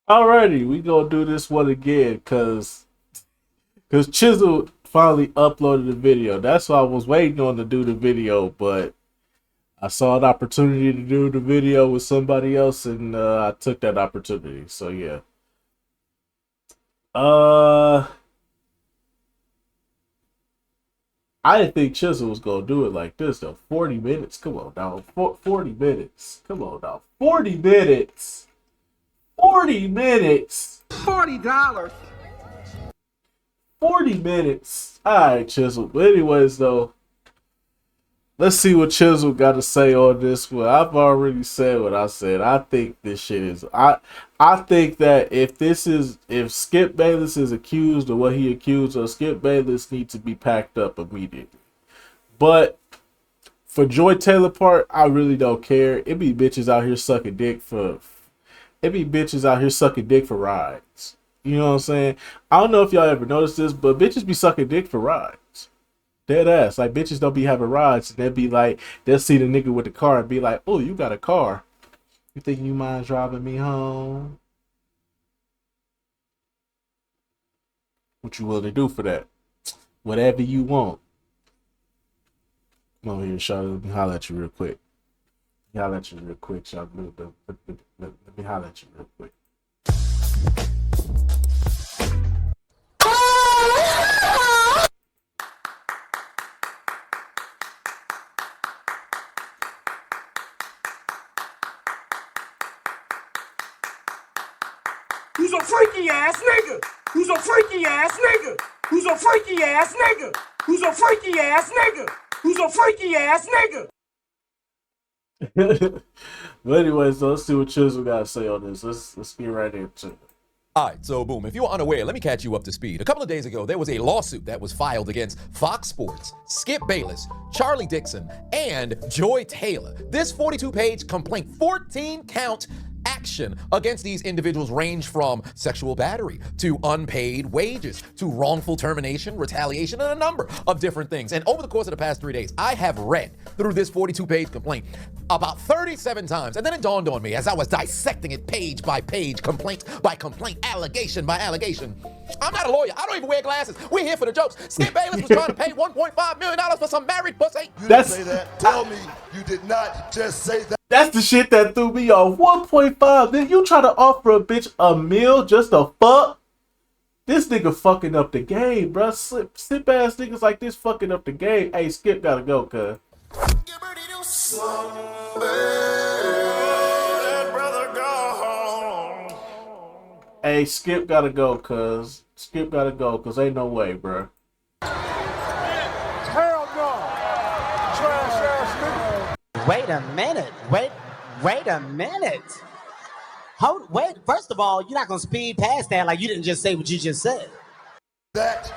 Alrighty, we gonna do this one again, cause Chiseled finally uploaded the video. That's why I was waiting on to do the video, but I saw an opportunity to do the video with somebody else, and I took that opportunity. So yeah. Uh, I didn't think Chisel was gonna do it like this though. 40 minutes. Come on now. 40 minutes. Come on now. 40 minutes. 40 minutes. $40. 40 minutes. Alright, Chisel. But anyways though, let's see what Chisel got to say on this one. I've already said what I said. I think this shit is I think that if Skip Bayless is accused of what he accused of, Skip Bayless needs to be packed up immediately. But for Joy Taylor part, I really don't care. It be bitches out here sucking dick for rides. You know what I'm saying? I don't know if y'all ever noticed this, but bitches be sucking dick for rides. Dead ass. Like bitches don't be having rides, and they'll be like, they'll see the nigga with the car and be like, oh, you got a car. You think you mind driving me home? What you willing to do for that? Whatever you want. Come over here, Charlotte. Let me holler at you real quick. Charlotte. Let me holler at you real quick. Who's a freaky ass nigga? Who's a freaky ass nigga? Who's a freaky ass nigga? Who's a freaky ass nigga? Who's a freaky ass nigga? But anyways, so let's see what Chisel got to say on this. Let's get right into it. All right, so boom, if you are unaware, let me catch you up to speed. A couple of days ago, there was a lawsuit that was filed against Fox Sports, Skip Bayless, Charlie Dixon, and Joy Taylor. This 42-page complaint, 14-count action against these individuals range from sexual battery to unpaid wages to wrongful termination, retaliation, and a number of different things. And over the course of the past 3 days, I have read through this 42-page complaint about 37 times. And then it dawned on me as I was dissecting it page by page, complaint by complaint, allegation by allegation. I'm not a lawyer. I don't even wear glasses. We're here for the jokes. Skip Bayless was trying to pay $1.5 million for some married pussy. You didn't say that. Tell me you did not just say that. That's the shit that threw me off. 1.5. Then you try to offer a bitch a meal just to fuck? This nigga fucking up the game, bruh. Slip ass niggas like this fucking up the game. Hey, Skip gotta go, cuz. Hey, Skip gotta go, cuz. Skip gotta go, cuz ain't no way, bruh. Hell no. Trash ass nigga. Wait a minute. Wait a minute. Wait, first of all, you're not gonna speed past that like you didn't just say what you just said.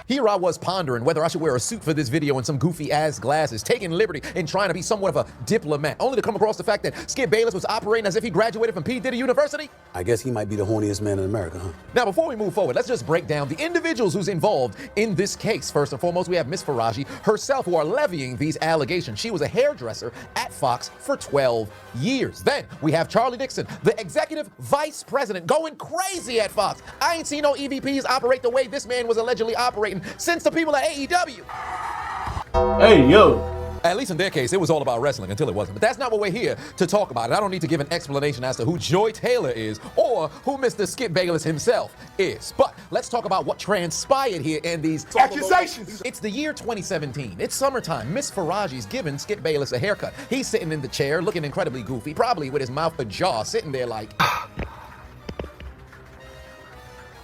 Here I was pondering whether I should wear a suit for this video and some goofy ass glasses, taking liberty in trying to be somewhat of a diplomat, only to come across the fact that Skip Bayless was operating as if he graduated from P. Diddy University. I guess he might be the horniest man in America, huh? Now, before we move forward, let's just break down the individuals who's involved in this case. First and foremost, we have Miss Faraji herself, who are levying these allegations. She was a hairdresser at Fox for 12 years. Then we have Charlie Dixon, the executive vice president, going crazy at Fox. I ain't seen no EVPs operate the way this man was allegedly operating since the people at AEW. Hey, yo. At least in their case, it was all about wrestling until it wasn't. But that's not what we're here to talk about. And I don't need to give an explanation as to who Joy Taylor is or who Mr. Skip Bayless himself is. But let's talk about what transpired here in these accusations. It's the year 2017. It's summertime. Miss Faraji's giving Skip Bayless a haircut. He's sitting in the chair looking incredibly goofy, probably with his mouth ajar, sitting there like...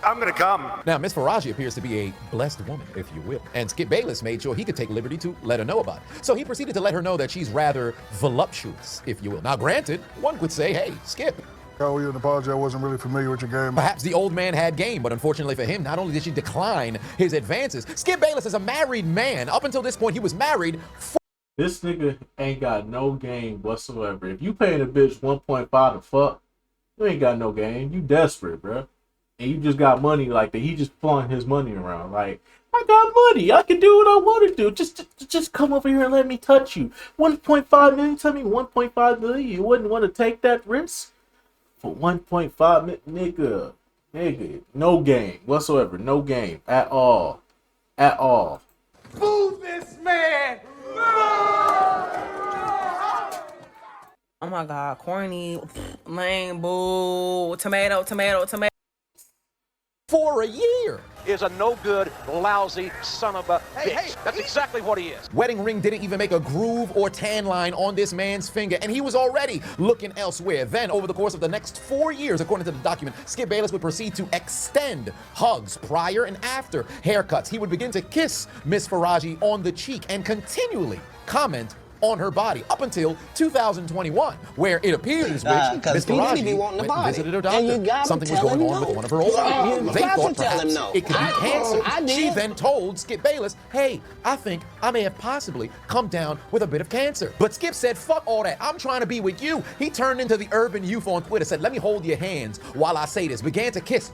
I'm gonna come. Now, Miss Faraji appears to be a blessed woman, if you will. And Skip Bayless made sure he could take liberty to let her know about it. So he proceeded to let her know that she's rather voluptuous, if you will. Now, granted, one could say, hey, Skip. I owe you an apology. I wasn't really familiar with your game. Perhaps the old man had game, but unfortunately for him, not only did she decline his advances, Skip Bayless is a married man. Up until this point, he was married for... This nigga ain't got no game whatsoever. If you paying a bitch 1.5 to fuck, you ain't got no game. You desperate, bro. And you just got money like that. He just flaunt his money around. Like, I got money. I can do what I want to do. Just come over here and let me touch you. 1.5 million. Tell me 1.5 million. You wouldn't want to take that risk for 1.5 nigga. Nigga, no game whatsoever. No game at all. At all. Boo this man! Oh my God, corny, lame, boo, tomato. For a year. Is a no good, lousy son of a bitch. That's exactly what he is. Wedding ring didn't even make a groove or tan line on this man's finger, and he was already looking elsewhere. Then, over the course of the next 4 years, according to the document, Skip Bayless would proceed to extend hugs prior and after haircuts. He would begin to kiss Miss Faraji on the cheek and continually comment on her body up until 2021, where it appears Miss Faraji went and visited her doctor. Something was going on with one of her ovaries. They thought perhaps it could be cancer. She then told Skip Bayless, hey, I think I may have possibly come down with a bit of cancer. But Skip said, fuck all that. I'm trying to be with you. He turned into the urban youth on Twitter, said, let me hold your hands while I say this. Began to kiss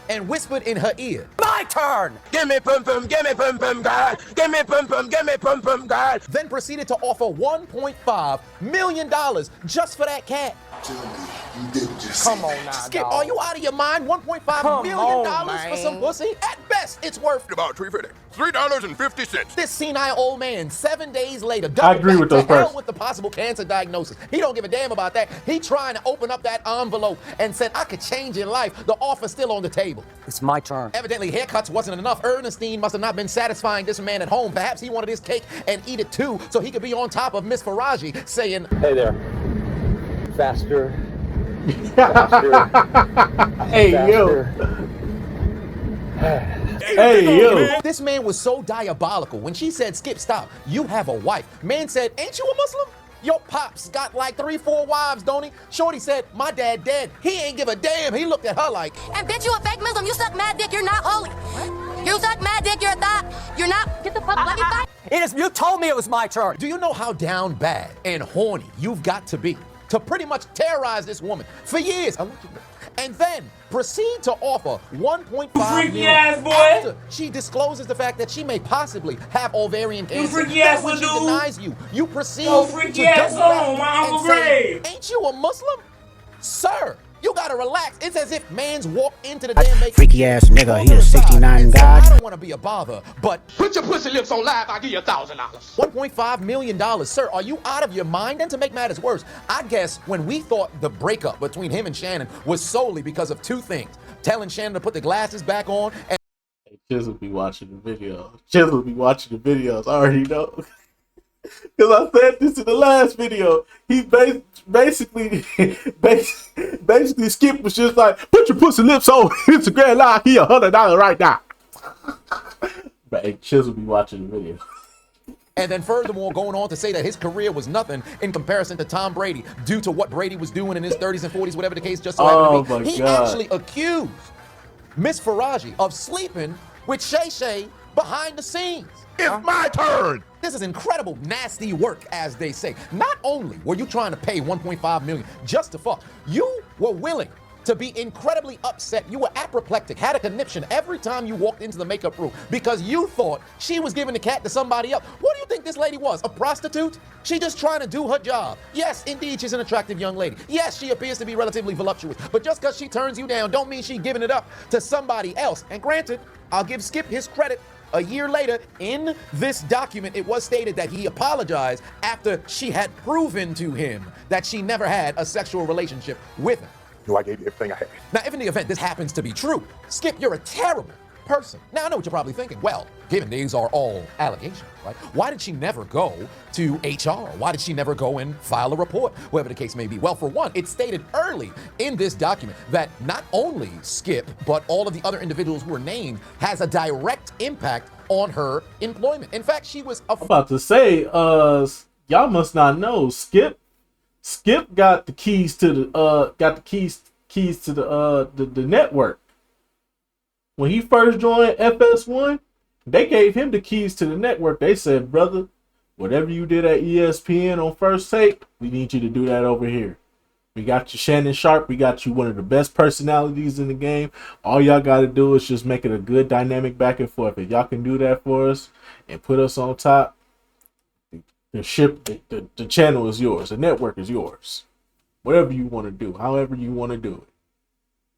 and whispered in her ear, My turn! Give me pum pum, give me pum pum, girl! Give me pum pum, give me pum pum, girl! then proceeded to offer $1.5 million just for that cat. Tell me you didn't just Come say on that. now, Skip, dog. are you out of your mind? $1.5 Come million on, for some man. pussy? At best, it's worth About $3.50. this senile old man 7 days later. I agree with those to hell prices. with the possible cancer diagnosis. He don't give a damn about that. He trying to open up that envelope and said, I could change your life. The offer's still on the table. It's my turn. Evidently, haircuts wasn't enough. Ernestine must have not been satisfying this man at home. Perhaps he wanted his cake and eat it too, so he could be on top of Miss Faraji, saying, Hey there. Faster. Hey yo. Hey yo. this man was so diabolical. When she said, Skip, stop, you have a wife. Man said, ain't you a Muslim? Your pops got like 3-4 wives, don't he? Shorty said, my dad dead. He ain't give a damn. He looked at her like, And bitch, you a fake Muslim. You suck mad dick. You're not holy. You suck mad dick. You're a thot. You're not. Get the fuck. Let me fight. You told me it was my turn. do you know how down bad and horny you've got to be to pretty much terrorize this woman for years? And then proceed to offer $1.5 freaky million ass boy. after she discloses the fact that she may possibly have ovarian cancer. freaky Then ass when she little dude. denies you, you proceed Yo, freaky to ass double back on my and Uncle say, Grave. ain't you a Muslim? Sir, you gotta relax. It's as if man's walked into the damn makeup. Freaky ass nigga, he a 69 and said, guy. I don't want to be a bother, but Put your pussy lips on live, I'll give you $1,000. $1.5 million. Sir, are you out of your mind? And to make matters worse, I guess when we thought the breakup between him and Shannon was solely because of two things. Telling Shannon to put the glasses back on and Chisel be watching the videos. Chisel be watching the videos. I already know. Because I said this in the last video. He basically Skip was just like, put your pussy lips on Instagram live here, $100 right now. But hey, Chisel be watching the video. and then furthermore going on to say that his career was nothing in comparison to Tom Brady due to what Brady was doing in his 30s and 40s, whatever the case just so happened to be. my He God. actually accused Miss Faraji of sleeping with Shay Shay behind the scenes. It's my turn. This is incredible, nasty work, as they say. Not only were you trying to pay $1.5 million just to fuck, you were willing to be incredibly upset. You were apoplectic, had a conniption every time you walked into the makeup room because you thought she was giving the cat to somebody else. What do you think this lady was, a prostitute? She just trying to do her job. Yes, indeed, she's an attractive young lady. Yes, she appears to be relatively voluptuous, but just because she turns you down don't mean she's giving it up to somebody else. And granted, I'll give Skip his credit. A year later, in this document, it was stated that he apologized after she had proven to him that she never had a sexual relationship with him. No, I gave you everything I had. Now, if in the event this happens to be true, Skip, you're a terrible person. Now, I know what you're probably thinking. Well, given these are all allegations, right? Why did she never go to HR? Why did she never go and file a report? Whatever the case may be. Well, for one, it's stated early in this document that not only Skip, but all of the other individuals who were named has a direct impact on her employment. In fact, she was I'm about to say, y'all must not know, Skip got the keys to the network. When he first joined FS1, they gave him the keys to the network. They said, brother, whatever you did at ESPN on First Take, we need you to do that over here. We got you Shannon Sharp. We got you one of the best personalities in the game. All y'all got to do is just make it a good dynamic back and forth. If y'all can do that for us and put us on top, the channel is yours. The network is yours. Whatever you want to do, however you want to do it.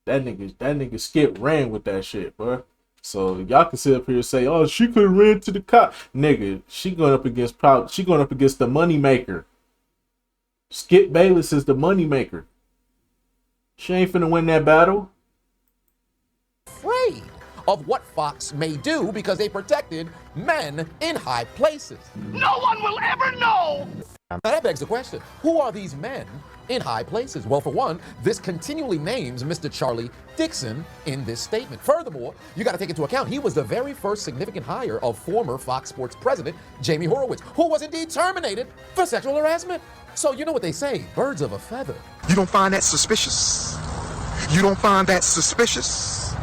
That nigga Skip ran with that shit, bro. So y'all can sit up here and say, "Oh, she could have ran to the cop." Nigga, she going up against the money maker. Skip Bayless is the money maker. She ain't finna win that battle. Afraid of what Fox may do because they protected men in high places. No one will ever know. Now that begs the question, who are these men in high places? Well, for one, this continually names Mr. Charlie Dixon in this statement. Furthermore, you got to take into account he was the very first significant hire of former Fox Sports president Jamie Horowitz, who was indeed terminated for sexual harassment. So you know what they say, birds of a feather. You don't find that suspicious? You don't find that suspicious?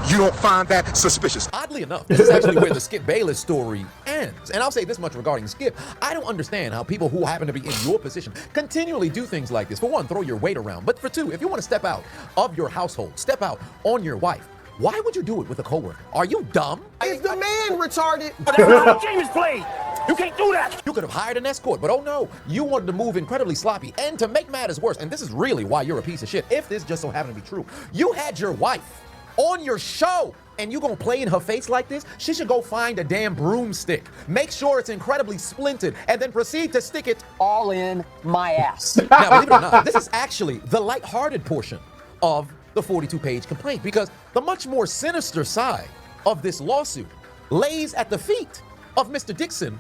You don't find that suspicious? Oddly enough, this is actually where the Skip Bayless story ends. And I'll say this much regarding Skip. I don't understand how people who happen to be in your position continually do things like this. For one, throw your weight around. But for two, if you want to step out of your household, step out on your wife, why would you do it with a coworker? Are you dumb? Is the man retarded? That's not the game is played. You can't do that. You could have hired an escort, but oh no, you wanted to move incredibly sloppy. And to make matters worse, and this is really why you're a piece of shit, if this just so happened to be true, you had your wife on your show, and you gonna play in her face like this? She should go find a damn broomstick, make sure it's incredibly splintered, and then proceed to stick it All in my ass. Now, believe it or not, this is actually the lighthearted portion of the 42-page complaint, because the much more sinister side of this lawsuit lays at the feet of Mr. Dixon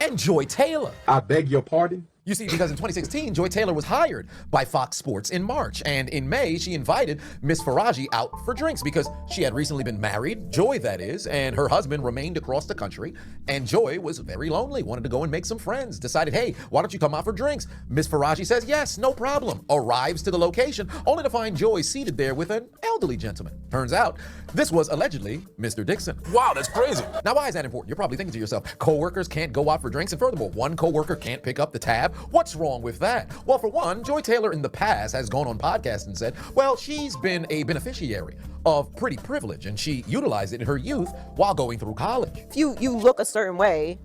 and Joy Taylor. I beg your pardon? You see, because in 2016, Joy Taylor was hired by Fox Sports in March, and in May, she invited Miss Faraji out for drinks because she had recently been married, Joy that is, and her husband remained across the country, and Joy was very lonely, wanted to go and make some friends, decided, hey, why don't you come out for drinks? Miss Faraji says, yes, no problem, arrives to the location, only to find Joy seated there with an elderly gentleman. Turns out, this was allegedly Mr. Dixon. Wow, that's crazy. Now, why is that important? You're probably thinking to yourself, co-workers can't go out for drinks, and furthermore, one co-worker can't pick up the tab. What's wrong with that? Well, for one, Joy Taylor in the past has gone on podcasts and said, well, she's been a beneficiary of pretty privilege, and she utilized it in her youth while going through college. If you look a certain way,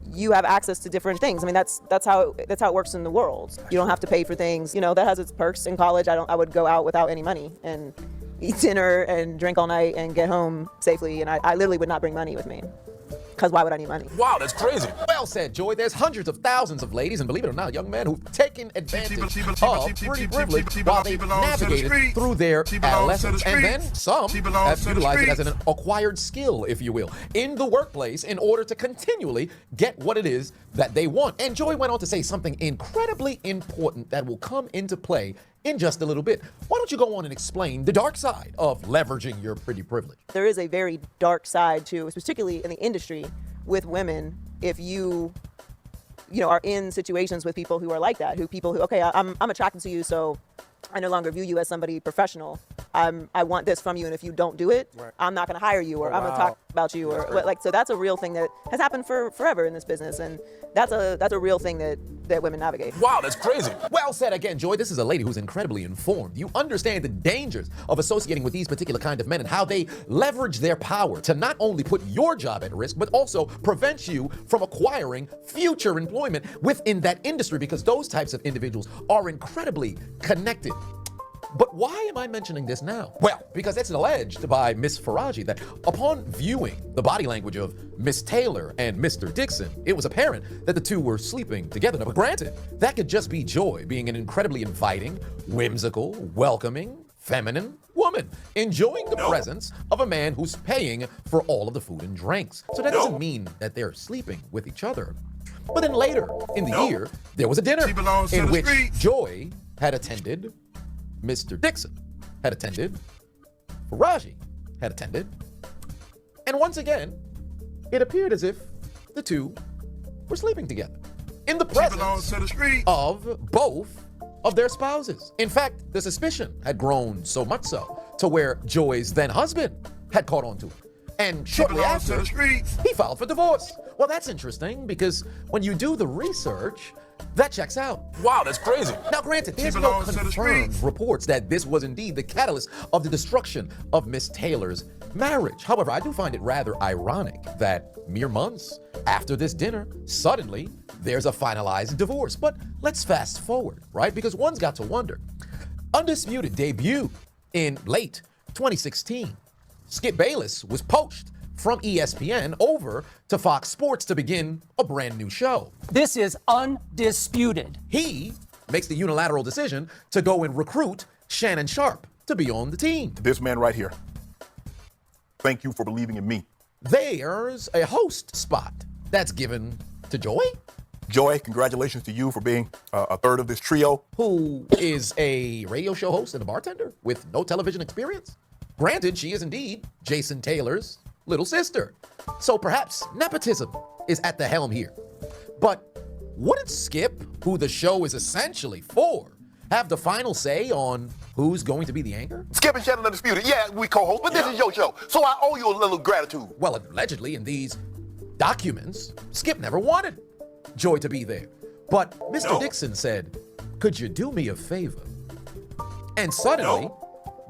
you have access to different things. I mean, that's how it works in the world. You don't have to pay for things. You know, that has its perks. In college, I would go out without any money and eat dinner and drink all night and get home safely, and I literally would not bring money with me. Because why would I need money? Wow, that's crazy. Well said, Joy. There's hundreds of thousands of ladies, and believe it or not, young men who've taken advantage of pretty privilege while they navigated through their adolescence. And then some have utilized it as an acquired skill, if you will, in the workplace in order to continually get what it is that they want. And Joy went on to say something incredibly important that will come into play in just a little bit. Why don't you go on and explain the dark side of leveraging your pretty privilege? There is a very dark side to, particularly in the industry with women, if you are in situations with people who are like that, okay, I'm attracted to you, so I no longer view you as somebody professional. I want this from you, and if you don't do it, right, I'm not going to hire you, or I'm going to talk about you, or like. So that's a real thing that has happened forever in this business, and that's a real thing that women navigate. Wow, that's crazy. Well said again, Joy. This is a lady who's incredibly informed. You understand the dangers of associating with these particular kind of men and how they leverage their power to not only put your job at risk, but also prevent you from acquiring future employment within that industry, because those types of individuals are incredibly connected. But why am I mentioning this now? Well, because it's alleged by Miss Faraji that upon viewing the body language of Miss Taylor and Mr. Dixon, it was apparent that the two were sleeping together. Now, but granted, that could just be Joy being an incredibly inviting, whimsical, welcoming, feminine woman, enjoying the presence of a man who's paying for all of the food and drinks. So that doesn't mean that they're sleeping with each other. But then later in the year, there was a dinner in which Joy had attended, Mr. Dixon had attended, Faraji had attended, and once again, it appeared as if the two were sleeping together in the presence of both of their spouses. In fact, the suspicion had grown so much so to where Joy's then husband had caught on to it. And shortly after, he filed for divorce. Well, that's interesting because when you do the research, that checks out. Wow, that's crazy. Now, granted, there's no confirmed reports that this was indeed the catalyst of the destruction of Miss Taylor's marriage. However, I do find it rather ironic that mere months after this dinner, suddenly there's a finalized divorce. But let's fast forward, right? Because one's got to wonder. Undisputed debuted in late 2016, Skip Bayless was poached from ESPN over to Fox Sports to begin a brand new show. This is undisputed. He makes the unilateral decision to go and recruit Shannon Sharp to be on the team. This man right here. Thank you for believing in me. There's a host spot that's given to Joy. Joy, congratulations to you for being a third of this trio. Who is a radio show host and a bartender with no television experience. Granted, she is indeed Jason Taylor's little sister. So perhaps nepotism is at the helm here. But wouldn't Skip, who the show is essentially for, have the final say on who's going to be the anchor? Skip and Shannon Undisputed. Yeah, we co-host, but this is your show, so I owe you a little gratitude. Well, allegedly in these documents, Skip never wanted Joy to be there. But Mr. Dixon said, could you do me a favor? And suddenly,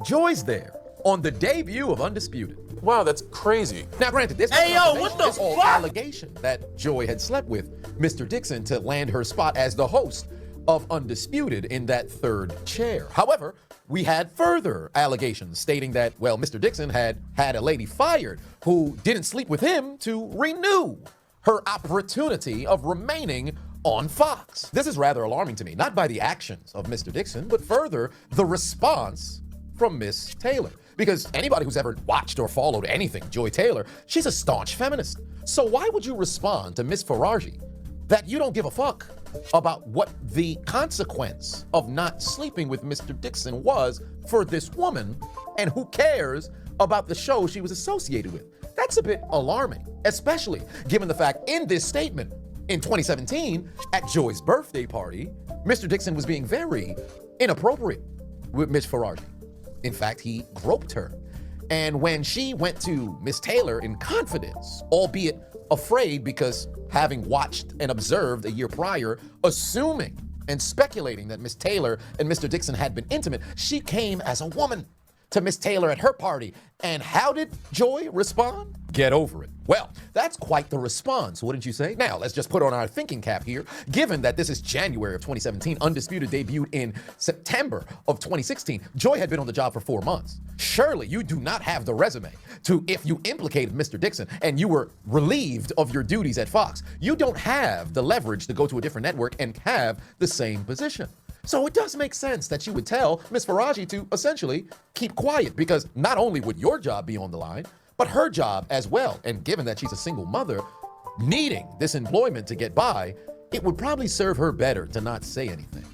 Joy's there on the debut of Undisputed. Wow, that's crazy. Now, granted, this is all allegation that Joy had slept with Mr. Dixon to land her spot as the host of Undisputed in that third chair. However, we had further allegations stating that, well, Mr. Dixon had a lady fired who didn't sleep with him to renew her opportunity of remaining on Fox. This is rather alarming to me, not by the actions of Mr. Dixon, but further the response from Miss Taylor. Because anybody who's ever watched or followed anything Joy Taylor, she's a staunch feminist. So why would you respond to Miss Faraji that you don't give a fuck about what the consequence of not sleeping with Mr. Dixon was for this woman, and who cares about the show she was associated with? That's a bit alarming, especially given the fact in this statement in 2017 at Joy's birthday party, Mr. Dixon was being very inappropriate with Miss Faraji. In fact, he groped her. And when she went to Miss Taylor in confidence, albeit afraid because having watched and observed a year prior, assuming and speculating that Miss Taylor and Mr. Dixon had been intimate, she came as a woman to Miss Taylor at her party. And how did Joy respond? Get over it. Well, that's quite the response, wouldn't you say? Now, let's just put on our thinking cap here. Given that this is January of 2017, Undisputed debuted in September of 2016, Joy had been on the job for 4 months. Surely you do not have the resume to, if you implicated Mr. Dixon and you were relieved of your duties at Fox, you don't have the leverage to go to a different network and have the same position. So it does make sense that you would tell Miss Faraji to essentially keep quiet, because not only would your job be on the line, but her job as well. And given that she's a single mother, needing this employment to get by, it would probably serve her better to not say anything.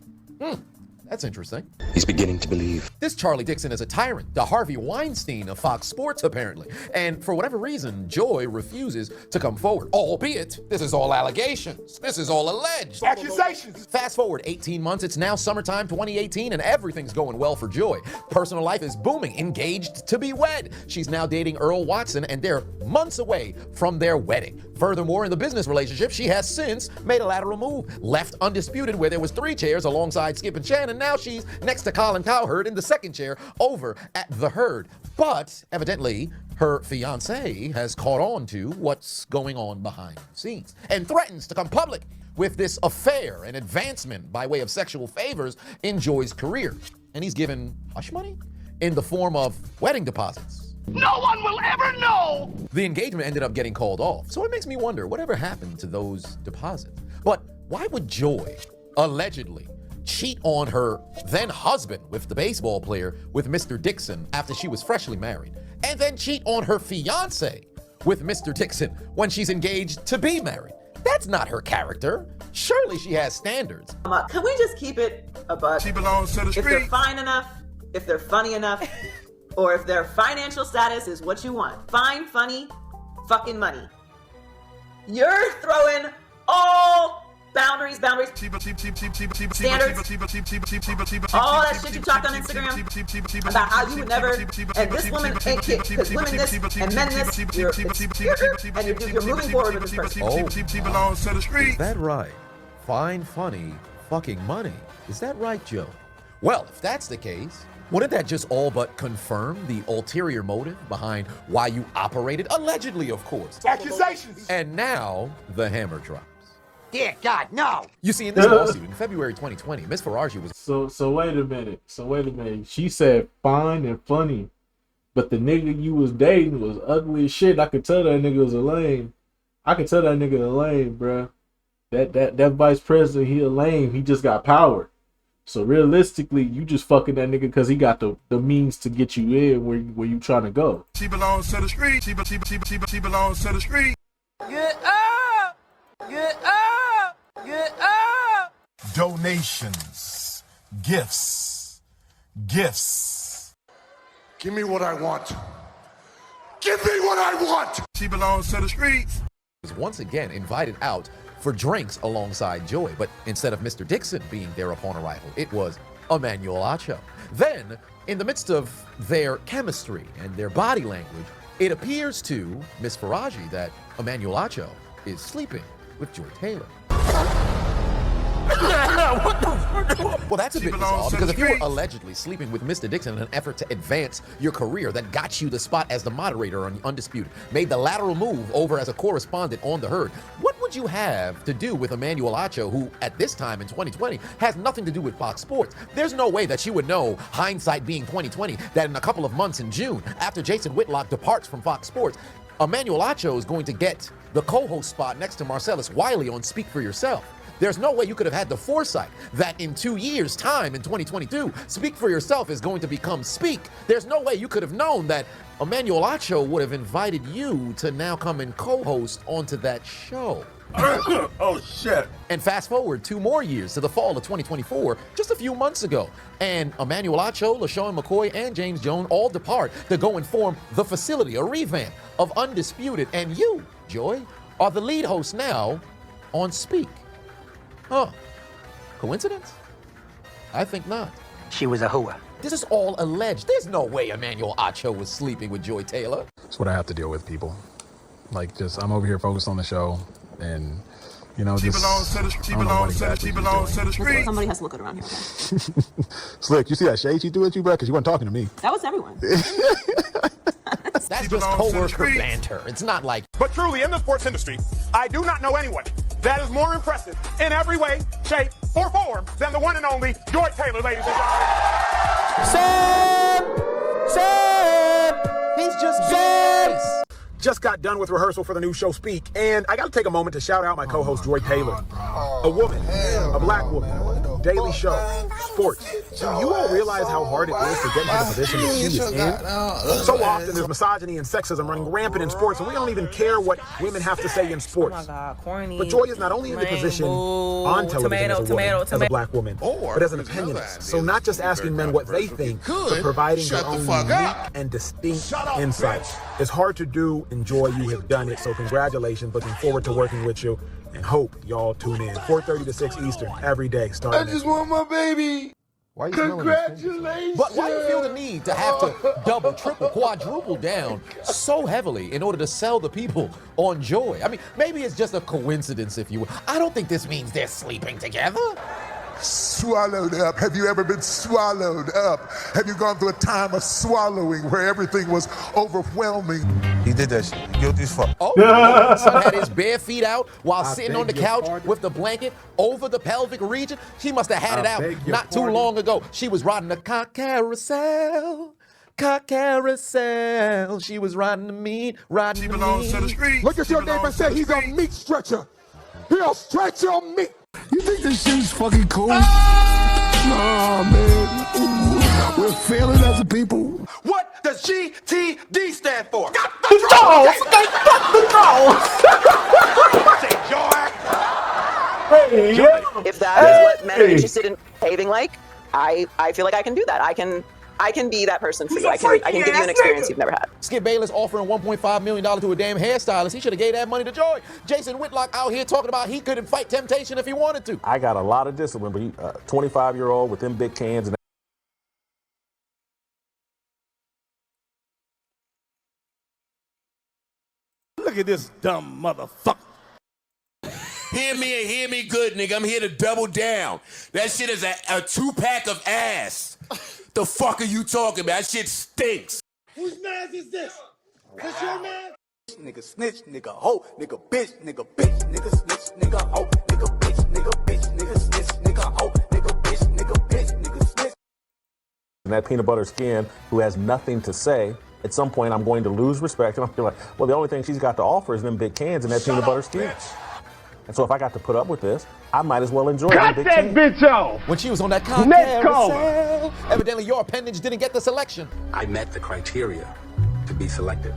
That's interesting. He's beginning to believe. This Charlie Dixon is a tyrant, the Harvey Weinstein of Fox Sports, apparently. And for whatever reason, Joy refuses to come forward, albeit this is all allegations. This is all alleged. Accusations. Fast forward 18 months, it's now summertime 2018, and everything's going well for Joy. Personal life is booming, engaged to be wed. She's now dating Earl Watson, and they're months away from their wedding. Furthermore, in the business relationship, she has since made a lateral move, left Undisputed, where there was 3 chairs alongside Skip and Shannon. Now she's next to Colin Cowherd in the 2nd chair over at The Herd. But evidently, her fiance has caught on to what's going on behind the scenes and threatens to come public with this affair and advancement by way of sexual favors in Joy's career. And he's given hush money in the form of wedding deposits. No one will ever know! The engagement ended up getting called off. So it makes me wonder, whatever happened to those deposits? But why would Joy allegedly cheat on her then husband with the baseball player with Mr. Dixon after she was freshly married, and then cheat on her fiance with Mr. Dixon when she's engaged to be married? That's not her character. Surely she has standards. Can we just keep it a buck? She belongs to the If they're street. fine enough, if they're funny enough, or if their financial status is what you want. Fine, funny, fucking money. You're throwing all boundaries, standards, all that shit you talked on Instagram about how you would never, and this woman ain't shit, because women this and men this, you're moving forward with this person. Is that right? Fine, funny, fucking money. Is that right, Joe? Well, if that's the case, wouldn't that just all but confirm the ulterior motive behind why you operated, allegedly, of course? Accusations. And now, the hammer drops. Dear God, no! You see, in this lawsuit in February 2020, Miss Faraji was... So wait a minute. She said fine and funny. but the nigga you was dating was ugly as shit. I could tell that nigga was a lame. I could tell that nigga a lame, bruh. That vice president, he a lame. He just got power. So realistically, you just fucking that nigga because he got the means to get you in where you trying to go. She belongs to the street. She belongs to the street. Get up! Get up! Get up! Donations, gifts. Give me what I want. Give me what I want. She belongs to the streets. Was once again invited out for drinks alongside Joy, but instead of Mr. Dixon being there upon arrival, it was Emmanuel Acho. Then, in the midst of their chemistry and their body language, it appears to Miss Faraji that Emmanuel Acho is sleeping with Joy Taylor. Well, that's a bit bizarre, because if you were allegedly sleeping with Mr. Dixon in an effort to advance your career that got you the spot as the moderator on Undisputed, made the lateral move over as a correspondent on The Herd, what would you have to do with Emmanuel Acho, who at this time in 2020 has nothing to do with Fox Sports? There's no way that you would know, hindsight being 2020, that in a couple of months in June, after Jason Whitlock departs from Fox Sports, Emmanuel Acho is going to get the co-host spot next to Marcellus Wiley on Speak for Yourself. There's no way you could have had the foresight that in 2 years' time, in 2022, Speak for Yourself is going to become Speak. There's no way you could have known that Emmanuel Acho would have invited you to now come and co-host onto that show. Oh, shit. And fast forward 2 more years to the fall of 2024, just a few months ago, and Emmanuel Acho, LaShawn McCoy, and James Jones all depart to go and form The Facility, a revamp of Undisputed, and you, Joy, are the lead host now on Speak. Huh. Coincidence? I think not. She was a hooah. This is all alleged. There's no way Emmanuel Acho was sleeping with Joy Taylor. That's what I have to deal with, people. Like, just, I'm over here focused on the show, and, you know, She just... belongs to the street. She belongs to the street. Somebody has to look good around here. Okay? Slick, you see that shade she threw at you, bro? Because you weren't talking to me. That was everyone. That's just co-worker banter. It's not like... But truly, in the sports industry, I do not know anyone that is more impressive in every way, shape, or form than the one and only Joy Taylor, ladies and gentlemen. Sam! He's just bass! Just got done with rehearsal for the new show Speak, and I got to take a moment to shout out my co-host Joy Taylor. A woman, a black woman, Daily Show, sports. Do you all realize how hard it is to get into the position that she is in? So often there's misogyny and sexism running rampant in sports, and we don't even care what women have to say in sports. Oh my God, corny. But Joy is not only in the position on television as a woman, as a black woman, but as an opinionist. So not just asking men what they think, but providing their own unique and distinct insights. It's hard to do. Enjoy, you have done it. So congratulations. Looking forward to working with you, and hope y'all tune in 4:30 to 6 Eastern every day. I just want my baby. Why are you Congratulations. But why do you feel the need to have to double, triple, quadruple down so heavily in order to sell the people on Joy? I mean, maybe it's just a coincidence, if you will. I don't think this means they're sleeping together. Swallowed up. Have you ever been swallowed up? Have you gone through a time of swallowing where everything was overwhelming? He did that shit. Guilty as fuck. Oh, son had his bare feet out while sitting on the couch with the blanket over the pelvic region. She must have had it out not too long ago. She was riding the cock carousel. Cock carousel. She was riding the meat, riding the meat. Look at your neighbor and say he's a meat stretcher. He'll stretch your meat. You think this shit is fucking cool? Nah, man. Ooh, we're failing as a people. What does GTD stand for? The dolls! They fuck the dolls! If that is what men are interested in behaving like, I feel like I can do that. I can be that person for you. I can give you an experience you've never had. Skip Bayless offering $1.5 million to a damn hairstylist. He should have gave that money to Joy. Jason Whitlock out here talking about he couldn't fight temptation if he wanted to. I got a lot of discipline, but he 25-year-old with them big cans. And Look at this dumb motherfucker. Hear me and hear me good, nigga. I'm here to double down. That shit is a 2-pack of ass. The fuck are you talking about? That shit stinks. Whose man is this? This your man? Nigga snitch, nigga hoe, nigga bitch, nigga snitch, nigga hoe, nigga bitch, nigga snitch, nigga hoe, nigga bitch, nigga snitch. that peanut butter skin who has nothing to say At some point, I'm going to lose respect, and I'm like, well, the only thing she's got to offer is them big cans and that peanut butter skins. And so if I got to put up with this, I might as well enjoy them big cans. bitch off! When she was on that carousel, evidently your appendage didn't get the selection. I met the criteria to be selected,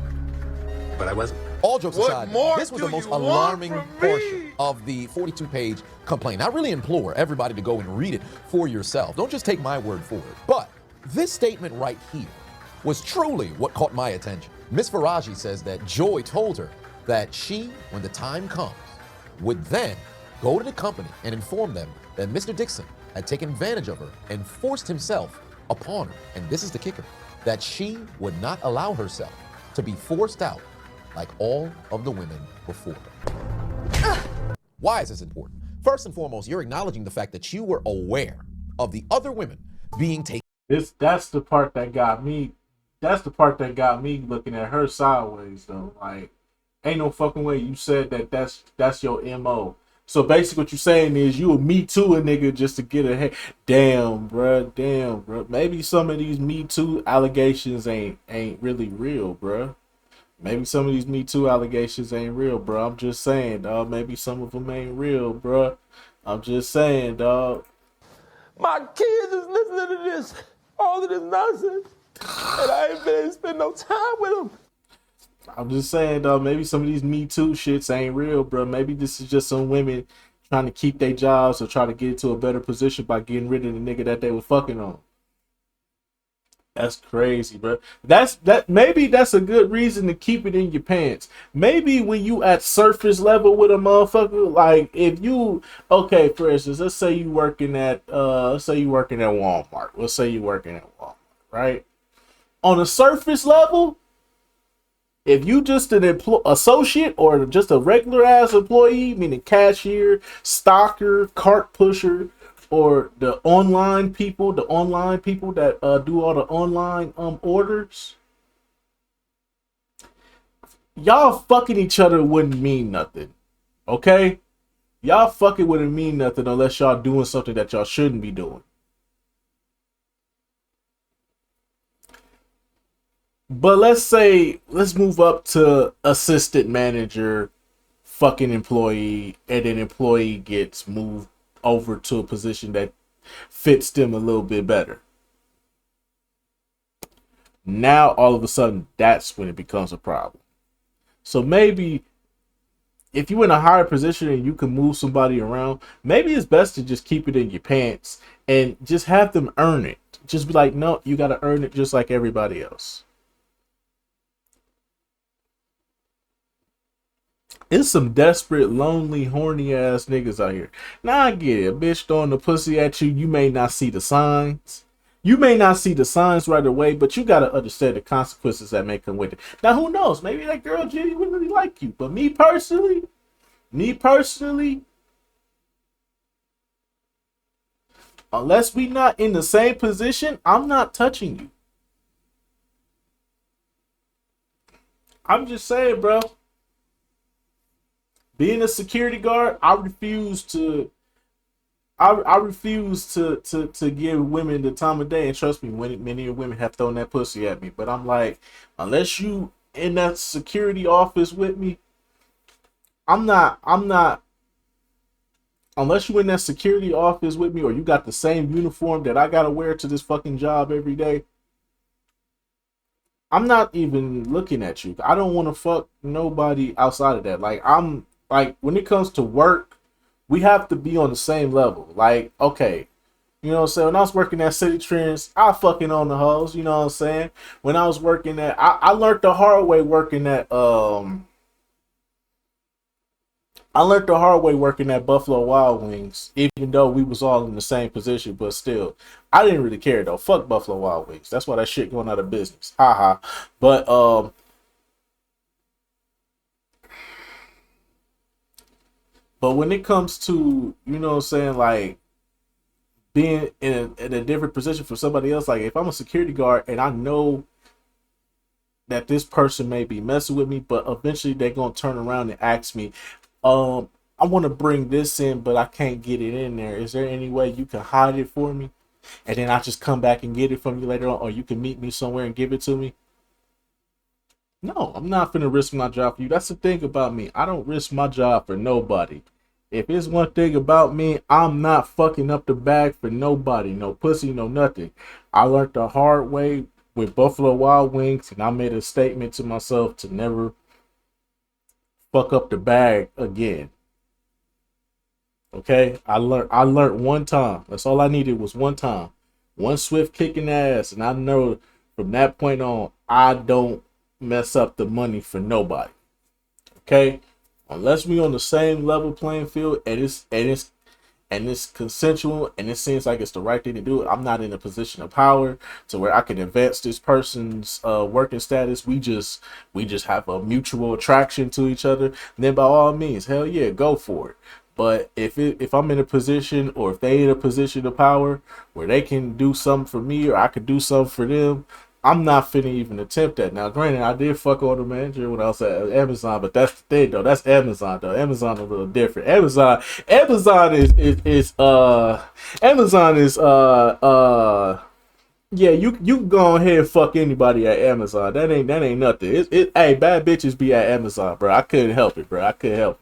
but I wasn't. All jokes aside, this was the most alarming portion of the 42-page complaint. I really implore everybody to go and read it for yourself. Don't just take my word for it. But this statement right here was truly what caught my attention. Miss Faraji says that Joy told her that she, when the time comes, would then go to the company and inform them that Mr. Dixon had taken advantage of her and forced himself upon her. And this is the kicker, that she would not allow herself to be forced out like all of the women before her. Why is this important? First and foremost, you're acknowledging the fact that you were aware of the other women being taken. That's the part that got me. That's the part that got me looking at her sideways, though. Like, ain't no fucking way you said that's your MO. So basically what you're saying is you a Me Too a nigga just to get ahead. Damn, bruh. Maybe some of these Me Too allegations ain't really real, bruh. Maybe some of these Me Too allegations ain't real, bruh. I'm just saying, dog. Maybe some of them ain't real, bruh. I'm just saying, dog. My kids is listening to this, all of this nonsense, and I ain't been able to spend no time with them. I'm just saying, dog, maybe some of these Me Too shits ain't real, bro. Maybe this is just some women trying to keep their jobs or try to get into a better position by getting rid of the nigga that they were fucking on. That's crazy, bro. Maybe that's a good reason to keep it in your pants. Maybe when you at surface level with a motherfucker, like if you, okay, for instance, let's say you working at Walmart. Let's say you working at Walmart, right? On a surface level, if you just an associate or just a regular ass employee, meaning cashier, stocker, cart pusher, or the online people that do all the online orders, y'all fucking each other wouldn't mean nothing. Okay? Y'all fucking wouldn't mean nothing unless y'all doing something that y'all shouldn't be doing. But let's move up to assistant manager, fucking employee, and then employee gets moved over to a position that fits them a little bit better. Now, all of a sudden, that's when it becomes a problem. So maybe if you're in a higher position and you can move somebody around, maybe it's best to just keep it in your pants and just have them earn it. Just be like, no, you got to earn it just like everybody else. It's some desperate, lonely, horny ass niggas out here. Now I get it. A bitch throwing the pussy at you. You may not see the signs. You may not see the signs right away, but you gotta understand the consequences that may come with it. Now who knows? Maybe that girl genuinely like you. But me personally, unless we not in the same position, I'm not touching you. I'm just saying, bro. Being a security guard, I refuse to give women the time of day, and trust me, many women have thrown that pussy at me. But I'm like, unless you in that security office with me, I'm not. Unless you in that security office with me, or you got the same uniform that I gotta wear to this fucking job every day, I'm not even looking at you. I don't want to fuck nobody outside of that. Like, when it comes to work, we have to be on the same level. Like, okay, you know what I'm saying? When I was working at City Trends, I fucking on the hoes, you know what I'm saying? When I was working at, I learned the hard way working at, Buffalo Wild Wings, even though we was all in the same position, but still, I didn't really care though. Fuck Buffalo Wild Wings. That's why that shit going out of business. Haha. But when it comes to, you know what I'm saying, like being in a different position from somebody else, like if I'm a security guard and I know that this person may be messing with me, but eventually they're going to turn around and ask me, I want to bring this in, but I can't get it in there. Is there any way you can hide it for me? And then I just come back and get it from you later on, or you can meet me somewhere and give it to me. No, I'm not finna risk my job for you. That's the thing about me. I don't risk my job for nobody. If it's one thing about me, I'm not fucking up the bag for nobody. No pussy, no nothing. I learned the hard way with Buffalo Wild Wings, and I made a statement to myself to never fuck up the bag again. Okay? I learned one time. That's all I needed was one time. One swift kick in the ass, and I know from that point on, I don't mess up the money for nobody. Okay? Unless we on the same level playing field and it's consensual and it seems like it's the right thing to do, I'm not in a position of power to where I can advance this person's working status. We just have a mutual attraction to each other. Then by all means, hell yeah, go for it. But if I'm in a position, or if they in a position of power where they can do something for me or I could do something for them, I'm not finna even attempt that. Now, granted, I did fuck on the manager when I was at Amazon, but that's the thing, though. That's Amazon, though. Amazon a little different. Amazon is yeah, you can go ahead and fuck anybody at Amazon. That ain't nothing. Hey, bad bitches be at Amazon, bro. I couldn't help it, bro.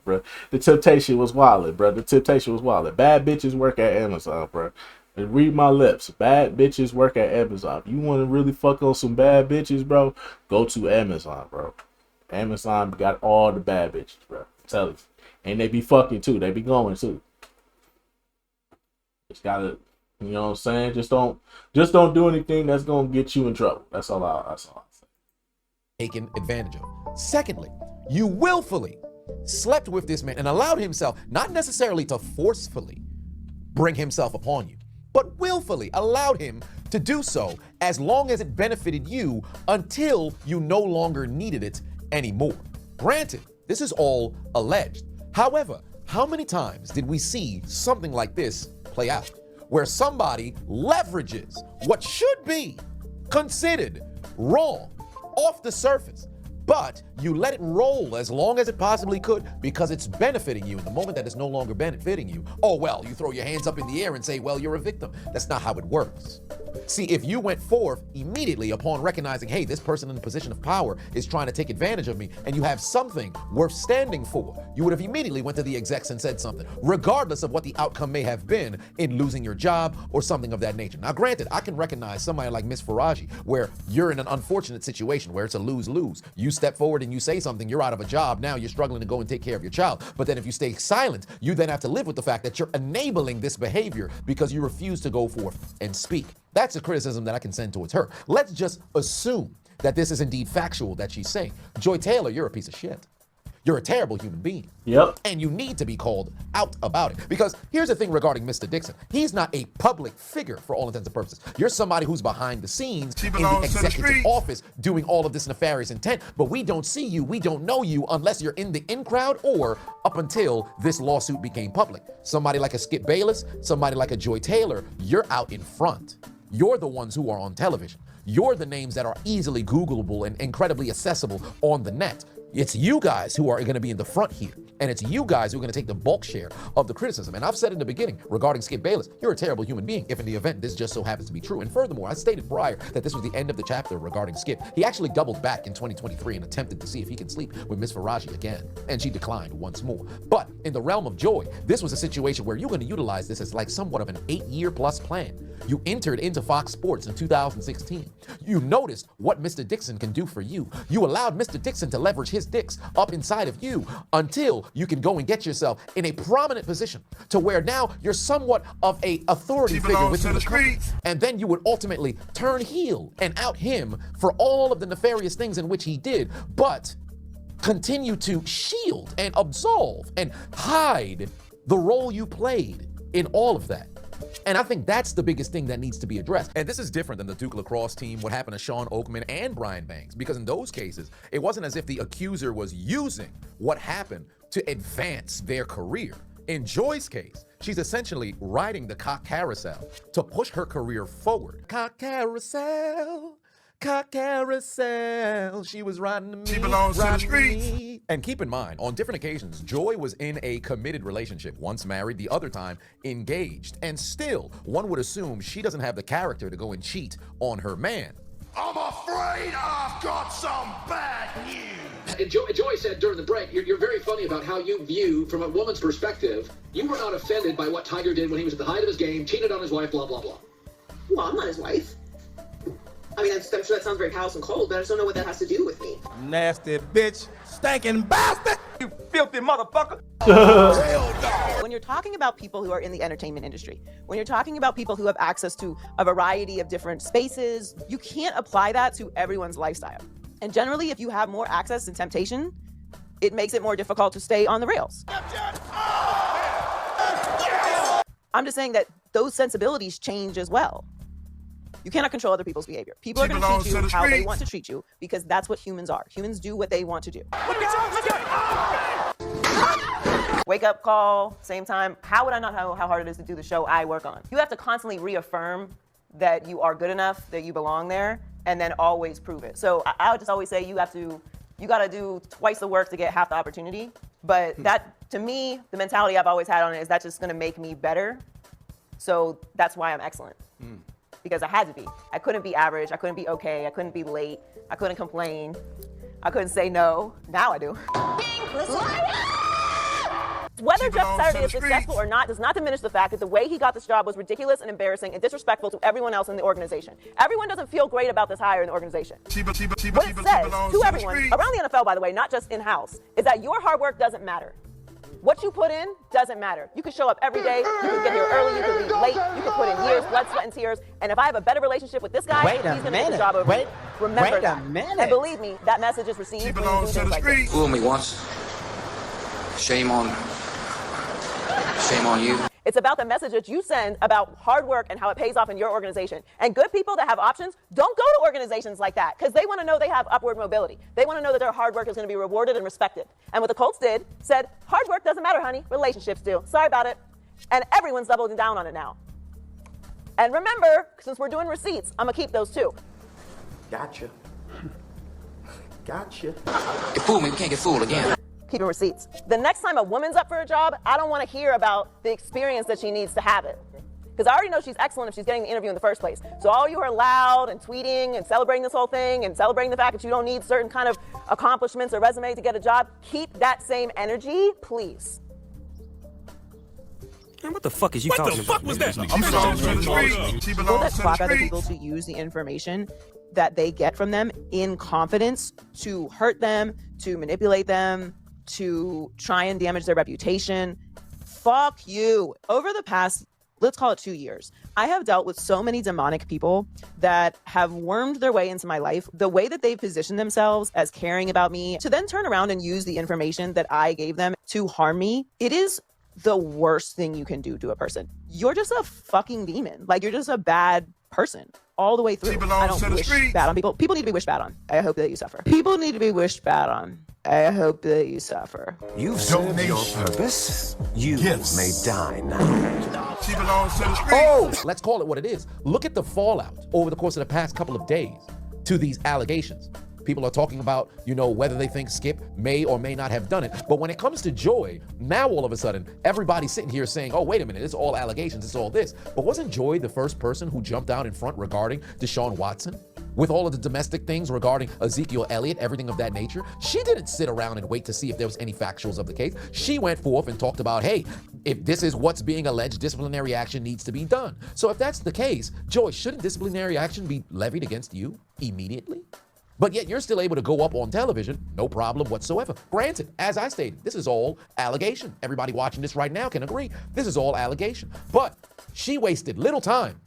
Bro. The temptation was wild, bro. Bad bitches work at Amazon, bro. And read my lips. Bad bitches work at Amazon. If you want to really fuck on some bad bitches, bro, go to Amazon, bro. Amazon got all the bad bitches, bro. I'm telling you. And they be fucking too. They be going too. Just gotta, you know what I'm saying? Just don't do anything that's gonna get you in trouble. That's all I say. Taken advantage of. Secondly, you willfully slept with this man and allowed himself, not necessarily to forcefully bring himself upon you, but willfully allowed him to do so as long as it benefited you until you no longer needed it anymore. Granted, this is all alleged. However, how many times did we see something like this play out, where somebody leverages what should be considered wrong off the surface, but you let it roll as long as it possibly could because it's benefiting you. And the moment that it's no longer benefiting you, oh, well, you throw your hands up in the air and say, well, you're a victim. That's not how it works. See, if you went forth immediately upon recognizing, hey, this person in a position of power is trying to take advantage of me, and you have something worth standing for, you would have immediately went to the execs and said something, regardless of what the outcome may have been in losing your job or something of that nature. Now, granted, I can recognize somebody like Miss Faraji, where you're in an unfortunate situation where it's a lose-lose. You step forward and you say something, you're out of a job, now you're struggling to go and take care of your child. But then if you stay silent, you then have to live with the fact that you're enabling this behavior because you refuse to go forth and speak. That's a criticism that I can send towards her. Let's just assume that this is indeed factual that she's saying. Joy Taylor, you're a piece of shit. You're a terrible human being. Yep. And you need to be called out about it. Because here's the thing regarding Mr. Dixon. He's not a public figure for all intents and purposes. You're somebody who's behind the scenes in the executive office doing all of this nefarious intent, but we don't see you, we don't know you unless you're in the in crowd or up until this lawsuit became public. Somebody like a Skip Bayless, somebody like a Joy Taylor, you're out in front. You're the ones who are on television. You're the names that are easily Googleable and incredibly accessible on the net. It's you guys who are going to be in the front here. And it's you guys who are going to take the bulk share of the criticism. And I've said in the beginning regarding Skip Bayless, you're a terrible human being if in the event this just so happens to be true. And furthermore, I stated prior that this was the end of the chapter regarding Skip. He actually doubled back in 2023 and attempted to see if he could sleep with Miss Faraji again. And she declined once more. But in the realm of Joy, this was a situation where you're going to utilize this as like somewhat of an 8-year plus plan. You entered into Fox Sports in 2016. You noticed what Mr. Dixon can do for you. You allowed Mr. Dixon to leverage his dicks up inside of you until you can go and get yourself in a prominent position to where now you're somewhat of a authority figure within the company. And then you would ultimately turn heel and out him for all of the nefarious things in which he did, but continue to shield and absolve and hide the role you played in all of that. And I think that's the biggest thing that needs to be addressed. And this is different than the Duke Lacrosse team, what happened to Sean Oakman and Brian Banks, because in those cases, it wasn't as if the accuser was using what happened to advance their career. In Joy's case, she's essentially riding the cock carousel to push her career forward. Cock carousel. Cock carousel, she was riding to me. She belongs to the streets. And keep in mind, on different occasions, Joy was in a committed relationship, once married, the other time engaged. And still, one would assume she doesn't have the character to go and cheat on her man. I'm afraid I've got some bad news. And Joy said during the break, you're very funny about how you view, from a woman's perspective, you were not offended by what Tiger did when he was at the height of his game, cheated on his wife, blah, blah, blah. Well, I'm not his wife. I mean, I'm sure that sounds very callous and cold, but I just don't know what that has to do with me. Nasty bitch, stinking bastard, you filthy motherfucker. When you're talking about people who are in the entertainment industry, when you're talking about people who have access to a variety of different spaces, you can't apply that to everyone's lifestyle. And generally, if you have more access and temptation, it makes it more difficult to stay on the rails. I'm just saying that those sensibilities change as well. You cannot control other people's behavior. People are going to treat you how they want to treat you because that's what humans are. Humans do what they want to do. Wake up call, same time. How would I not know how hard it is to do the show I work on? You have to constantly reaffirm that you are good enough, that you belong there, and then always prove it. So I would just always say you got to do twice the work to get half the opportunity. But that, to me, the mentality I've always had on it is that's just going to make me better. So that's why I'm excellent. Because I had to be. I couldn't be average. I couldn't be okay. I couldn't be late. I couldn't complain. I couldn't say no. Now I do. Whether Jeff Saturday is successful or not does not diminish the fact that the way he got this job was ridiculous and embarrassing and disrespectful to everyone else in the organization. Everyone doesn't feel great about this hire in the organization. What it says to everyone, around the NFL, by the way, not just in-house, is that your hard work doesn't matter. What you put in doesn't matter. You can show up every day, you can get here early, you can leave late, you can put in years, blood, sweat, and tears, and if I have a better relationship with this guy, he's going to get the job over me. Remember that. And believe me, that message is received when you do things like this. Fool me once. Shame on you. It's about the message that you send about hard work and how it pays off in your organization. And good people that have options don't go to organizations like that because they want to know they have upward mobility. They want to know that their hard work is going to be rewarded and respected. And what the Colts did, said, hard work doesn't matter, honey. Relationships do. Sorry about it. And everyone's doubling down on it now. And remember, since we're doing receipts, I'm going to keep those too. Gotcha. You fooled me, we can't get fooled again. Keeping receipts. The next time a woman's up for a job, I don't want to hear about the experience that she needs to have it. Because I already know she's excellent if she's getting the interview in the first place. So all you are loud and tweeting and celebrating this whole thing and celebrating the fact that you don't need certain kind of accomplishments or resume to get a job, keep that same energy, please. Man, what the fuck is you talking about? What the fuck was that? People that clock other people to use the information that they get from them in confidence to hurt them, to manipulate them, to try and damage their reputation. Fuck you. Over the past, let's call it 2 years, I have dealt with so many demonic people that have wormed their way into my life. The way that they've positioned themselves as caring about me to then turn around and use the information that I gave them to harm me, it is the worst thing you can do to a person. You're just a fucking demon. Like, you're just a bad person all the way through. I don't wish bad on people. People need to be wished bad on. I hope that you suffer. People need to be wished bad on. I hope that you suffer. You've served your purpose. You may die now. Oh! Let's call it what it is. Look at the fallout over the course of the past couple of days to these allegations. People are talking about, whether they think Skip may or may not have done it. But when it comes to Joy, now all of a sudden, everybody's sitting here saying, oh, wait a minute, it's all allegations, it's all this. But wasn't Joy the first person who jumped out in front regarding Deshaun Watson? With all of the domestic things regarding Ezekiel Elliott, everything of that nature? She didn't sit around and wait to see if there was any factuals of the case. She went forth and talked about, hey, if this is what's being alleged, disciplinary action needs to be done. So if that's the case, Joy, shouldn't disciplinary action be levied against you immediately? But yet you're still able to go up on television, no problem whatsoever. Granted, as I stated, this is all allegation. Everybody watching this right now can agree. This is all allegation. But she wasted little time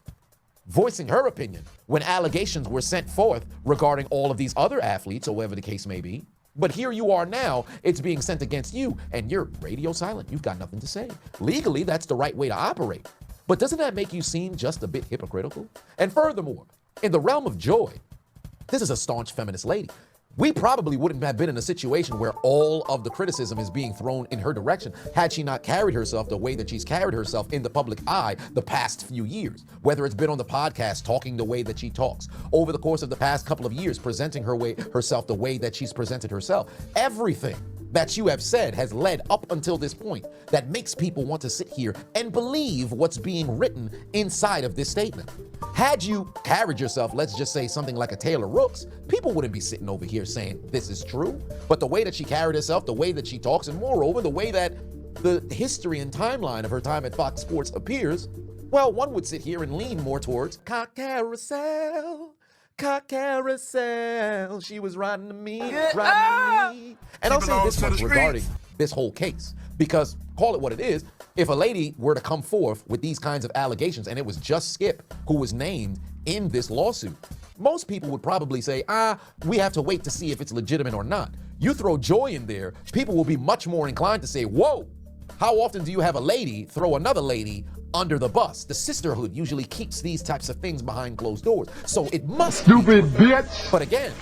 voicing her opinion when allegations were sent forth regarding all of these other athletes or whatever the case may be. But here you are now, it's being sent against you, and you're radio silent. You've got nothing to say. Legally, that's the right way to operate. But doesn't that make you seem just a bit hypocritical? And furthermore, in the realm of Joy, this is a staunch feminist lady. We probably wouldn't have been in a situation where all of the criticism is being thrown in her direction had she not carried herself the way that she's carried herself in the public eye the past few years. Whether it's been on the podcast talking the way that she talks, over the course of the past couple of years presenting herself the way that she's presented herself. Everything that you have said has led up until this point that makes people want to sit here and believe what's being written inside of this statement. Had you carried yourself, let's just say something like a Taylor Rooks, people wouldn't be sitting over here saying this is true. But the way that she carried herself, the way that she talks, and moreover, the way that the history and timeline of her time at Fox Sports appears, well, one would sit here and lean more towards cock carousel. Cock carousel, she was riding to me, riding to me. And I'll say this much regarding this whole case, because call it what it is, if a lady were to come forth with these kinds of allegations and it was just Skip who was named in this lawsuit, most people would probably say, we have to wait to see if it's legitimate or not. You throw Joy in there, people will be much more inclined to say, whoa, how often do you have a lady throw another lady under the bus? The sisterhood usually keeps these types of things behind closed doors. So it must Stupid bitch. But again,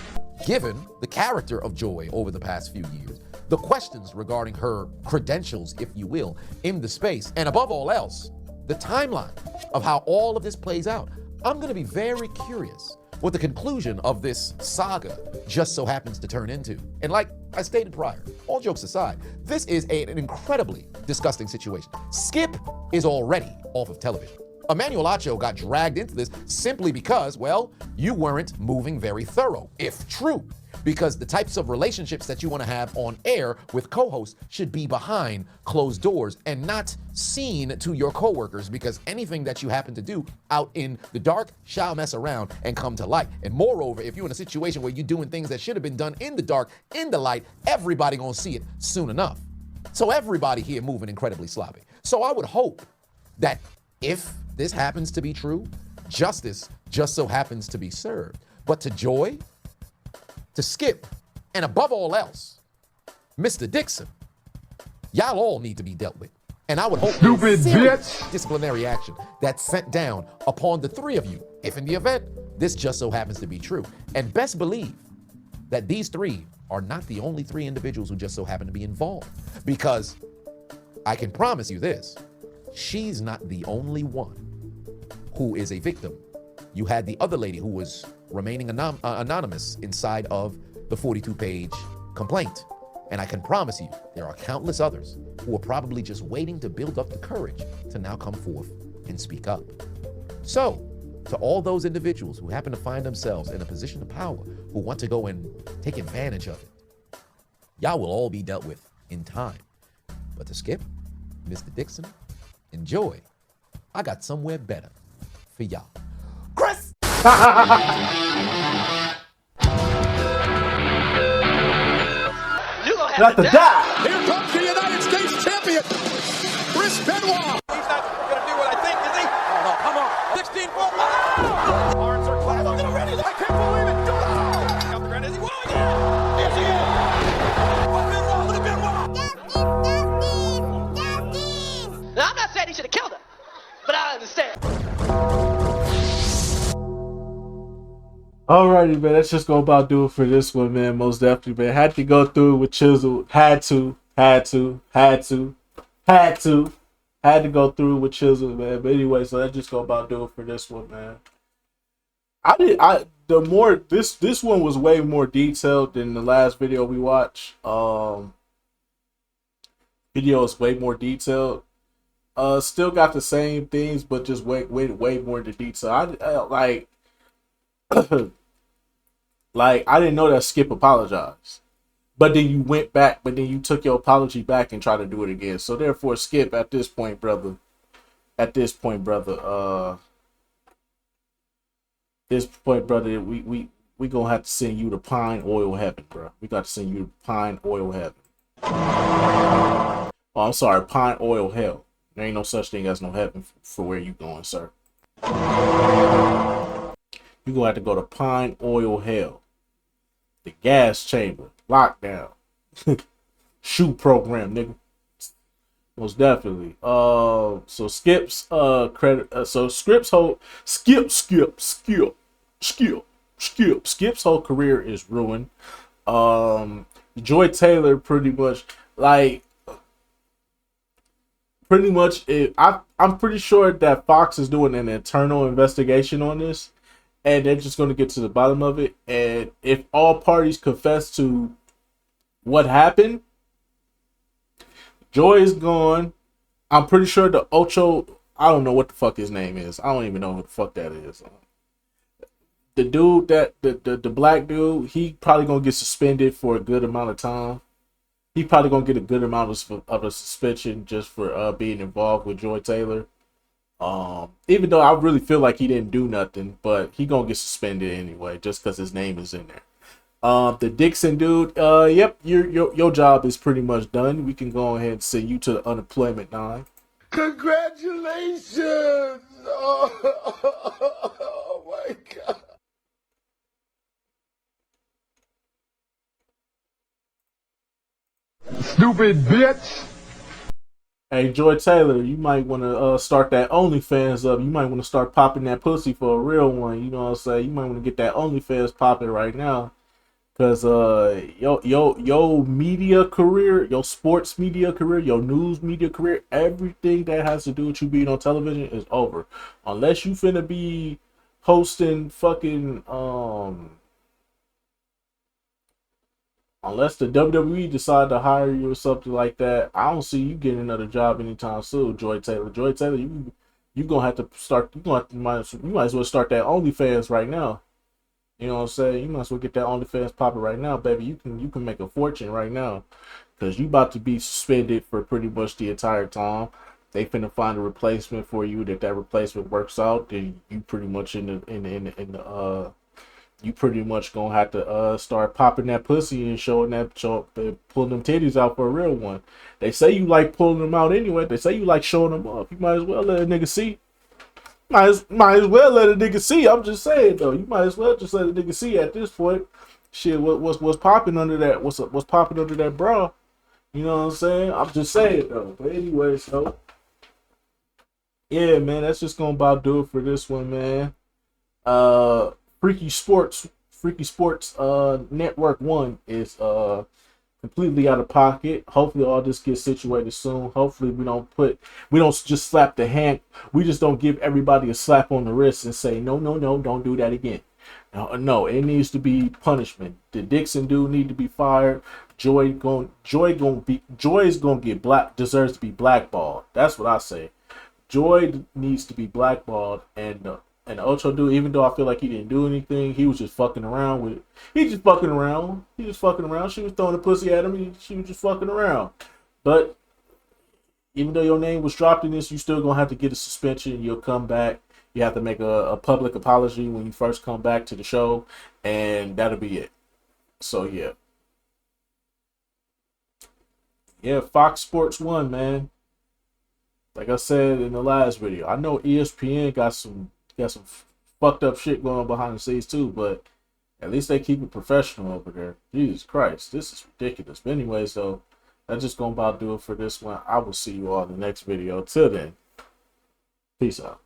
given the character of Joy over the past few years, the questions regarding her credentials, if you will, in the space, and above all else, the timeline of how all of this plays out, I'm going to be very curious what the conclusion of this saga just so happens to turn into. And like I stated prior, all jokes aside, this is an incredibly disgusting situation. Skip is already off of television. Emmanuel Acho got dragged into this simply because, well, you weren't moving very thorough, if true. Because the types of relationships that you want to have on air with co-hosts should be behind closed doors and not seen to your coworkers, because anything that you happen to do out in the dark shall mess around and come to light. And moreover, if you're in a situation where you're doing things that should have been done in the dark, in the light, everybody gonna see it soon enough. So everybody here moving incredibly sloppy. So I would hope that if this happens to be true, justice just so happens to be served. But to Joy, to Skip, and above all else, Mr. Dixon, y'all all need to be dealt with. And I would hope Stupid bitch. disciplinary action that's sent down upon the three of you, if in the event this just so happens to be true. And best believe that these three are not the only three individuals who just so happen to be involved. Because I can promise you this, she's not the only one who is a victim. You had the other lady who was remaining anonymous inside of the 42-page complaint. And I can promise you, there are countless others who are probably just waiting to build up the courage to now come forth and speak up. So, to all those individuals who happen to find themselves in a position of power, who want to go and take advantage of it, y'all will all be dealt with in time. But to Skip, Mr. Dixon, and Joy, I got somewhere better for y'all. Chris! Got to die. Here comes the United States champion, Chris Benoit. He's not going to do what I think, is he? Oh, no, come on. 16 foot. Oh! Arms are clapped. Look at him ready. I can't believe it. Do it. Oh! Out the ground. Is he? Whoa, yeah. Yes, he is. What Benoit? Look at Benoit. Justice. Now, I'm not saying he should have killed her, but I understand. Alrighty, man. Let's just go about doing for this one, man. Most definitely, man. Had to go through with Chiseled. Had to go through with Chiseled, man. But anyway, so let's just go about doing for this one, man. This one was way more detailed than the last video we watched. Video is way more detailed. Still got the same things, but just way more into detail. Like, I didn't know that Skip apologized. But then you went back, but then you took your apology back and tried to do it again. So therefore, Skip, at this point, brother, we gonna have to send you to Pine Oil Heaven, bro. We got to send you to Pine Oil Heaven. Oh, I'm sorry, Pine Oil Hell. There ain't no such thing as no heaven for where you going, sir. You're gonna have to go to Pine Oil Hell. The gas chamber. Lockdown. Shoe program, nigga. Most definitely. So Skip's credit. So Skip's whole Skip's whole career is ruined. Joy Taylor pretty much I'm pretty sure that Fox is doing an internal investigation on this, and they're just going to get to the bottom of it. And if all parties confess to what happened, Joy is gone. I'm pretty sure the Ocho, I don't know what the fuck his name is. I don't even know what the fuck that is. The dude that the black dude, he probably gonna get suspended for a good amount of time. He probably gonna get a good amount of a suspension just for being involved with Joy Taylor. Even though I really feel like he didn't do nothing, but he gonna get suspended anyway, just because his name is in there. The Dixon dude, yep, your job is pretty much done. We can go ahead and send you to the unemployment line. Congratulations! Oh my God. Stupid bitch. Hey, Joy Taylor, you might want to start that OnlyFans up. You might want to start popping that pussy for a real one. You know what I'm saying? You might want to get that OnlyFans popping right now. Cause your media career, your sports media career, your news media career, everything that has to do with you being on television is over. Unless you finna be hosting fucking unless the WWE decide to hire you or something like that, I don't see you getting another job anytime soon, Joy Taylor. Joy Taylor, you gonna have to start. You might as well start that OnlyFans right now. You know what I'm saying? You might as well get that OnlyFans popping right now, baby. You can make a fortune right now, because you about to be suspended for pretty much the entire time. They finna find a replacement for you. That replacement works out, then you pretty much you pretty much gonna have to start popping that pussy and pulling them titties out for a real one. They say you like pulling them out anyway. They say you like showing them off. You might as well let a nigga see. Might as well let a nigga see. I'm just saying though. You might as well just let a nigga see at this point. Shit, what's popping under that? What's popping under that bra? You know what I'm saying? I'm just saying though. But anyway, so yeah, man, that's just gonna about do it for this one, man. Freaky Sports Network 1 is completely out of pocket. Hopefully all this gets situated soon. Hopefully we don't just slap the hand. We just don't give everybody a slap on the wrist and say no, don't do that again. No, it needs to be punishment. The Dixon dude need to be fired. Joy is gonna get deserves to be blackballed. That's what I say. Joy needs to be blackballed, and Ocho dude, even though I feel like he didn't do anything, he was just fucking around with it. He just fucking around. She was throwing a pussy at him. She was just fucking around. But even though your name was dropped in this, you still gonna have to get a suspension. You'll come back. You have to make a public apology when you first come back to the show, and that'll be it. So yeah, Fox Sports 1, man. Like I said in the last video, I know ESPN got some fucked up shit going on behind the scenes too, but at least they keep it professional over there. Jesus Christ, this is ridiculous. But anyways, though, that's just gonna about do it for this one. I will see you all in the next video. Till then, peace out.